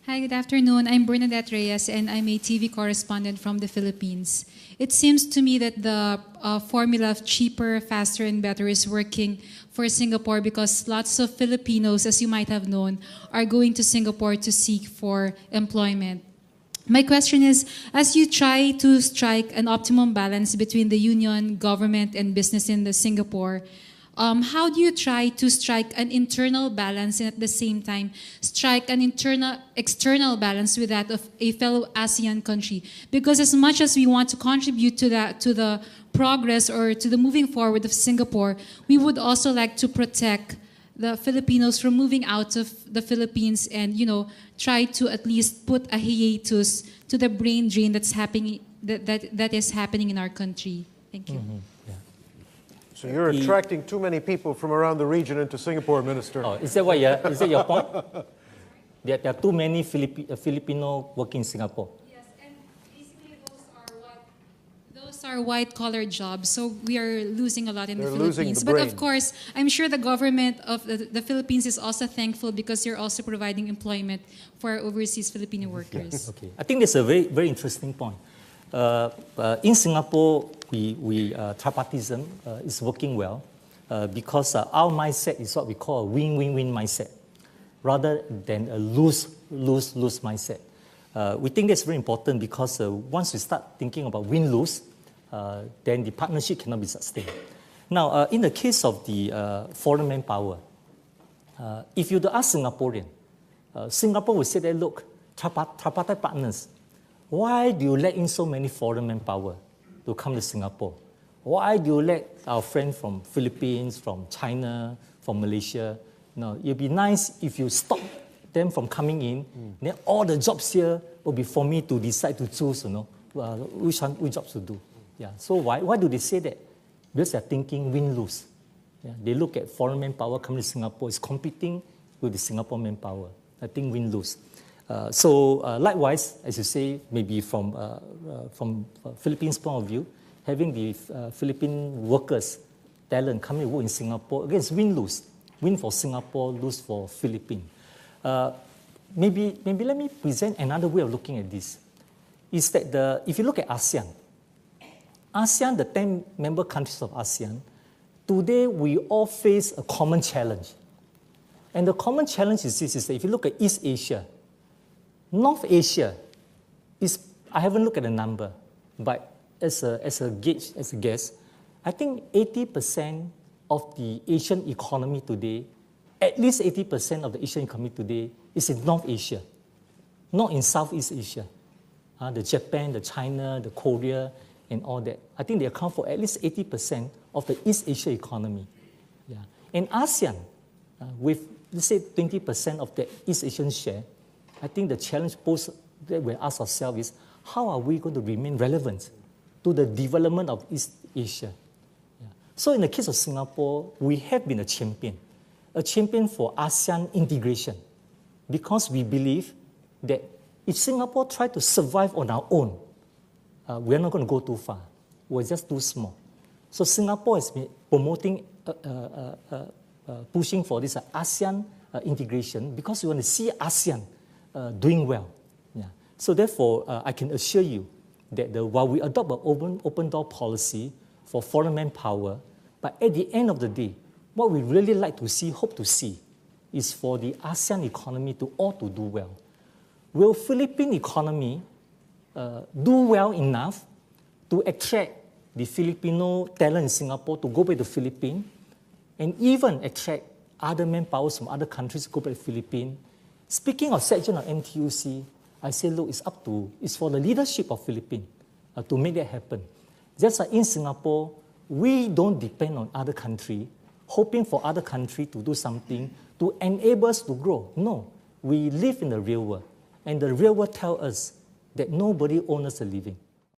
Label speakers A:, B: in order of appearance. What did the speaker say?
A: Hi, good afternoon. I'm Bernadette Reyes, and I'm a TV correspondent from the Philippines. It seems to me that the formula of cheaper, faster, and better is working for Singapore because lots of Filipinos, as you might have known, are going to Singapore to seek for employment. My question is, as you try to strike an optimum balance between the union, government, and business in the Singapore, how do you try to strike an internal balance and at the same time strike an external balance with that of a fellow ASEAN country? Because as much as we want to contribute to the progress or to the moving forward of Singapore, we would also like to protect the Filipinos from moving out of the Philippines and, try to at least put a hiatus to the brain drain that is happening in our country. Thank you.
B: Mm-hmm.
C: So you're attracting too many people from around the region into Singapore, Minister.
B: Oh, is that your point? There are too many Filipino working in Singapore.
A: Yes, and basically those are white-collar jobs, so we are losing a lot in the Philippines. But of course, I'm sure the government of the Philippines is also thankful because you're also providing employment for our overseas Filipino workers.
B: Okay, I think that's a very, very interesting point. In Singapore, tripartism is working well because our mindset is what we call a win-win-win mindset, rather than a lose-lose-lose mindset. We think that's very important because once we start thinking about win-lose, then the partnership cannot be sustained. Now, in the case of the foreign manpower, if you ask Singaporean, Singapore will say that, look, tripartite partners, why do you let in so many foreign manpower to come to Singapore? Why do you let our friends from Philippines, from China, from Malaysia? It'd be nice if you stop them from coming in. Then all the jobs here will be for me to decide to choose, which jobs to do. Yeah. So why do they say that? Because they're thinking win-lose. Yeah. They look at foreign manpower coming to Singapore is competing with the Singapore manpower. I think win-lose. Likewise, as you say, maybe from Philippines' point of view, having the Philippine workers, talent coming to work in Singapore, again, it's win-lose. Win for Singapore, lose for Philippines. Maybe let me present another way of looking at this. Is that if you look at ASEAN, the 10 member countries of ASEAN, today we all face a common challenge. And the common challenge is this, is that if you look at East Asia, North Asia is, I haven't looked at the number, but as a guess, I think 80% of the Asian economy today, at least 80% of the Asian economy today is in North Asia, not in Southeast Asia. The Japan, the China, the Korea, and all that. I think they account for at least 80% of the East Asia economy. Yeah. And ASEAN, with, let's say, 20% of the East Asian share, I think the challenge posed that we ask ourselves is, how are we going to remain relevant to the development of East Asia? Yeah. So in the case of Singapore, we have been a champion for ASEAN integration, because we believe that if Singapore tried to survive on our own, we're not going to go too far. We're just too small. So Singapore has been promoting, pushing for this ASEAN integration because we want to see ASEAN doing well. Yeah. So therefore, I can assure you that while we adopt an open door policy for foreign manpower, but at the end of the day, what we really like to see, hope to see, is for the ASEAN economy to do well. Will Philippine economy do well enough to attract the Filipino talent in Singapore to go back to the Philippines, and even attract other manpowers from other countries to go back to the Philippines? Speaking of section of NTUC, I say, look, it's for the leadership of Philippines to make that happen. Just like in Singapore, we don't depend on other countries, hoping for other countries to do something to enable us to grow. No, we live in the real world, and the real world tells us that nobody owns us a living.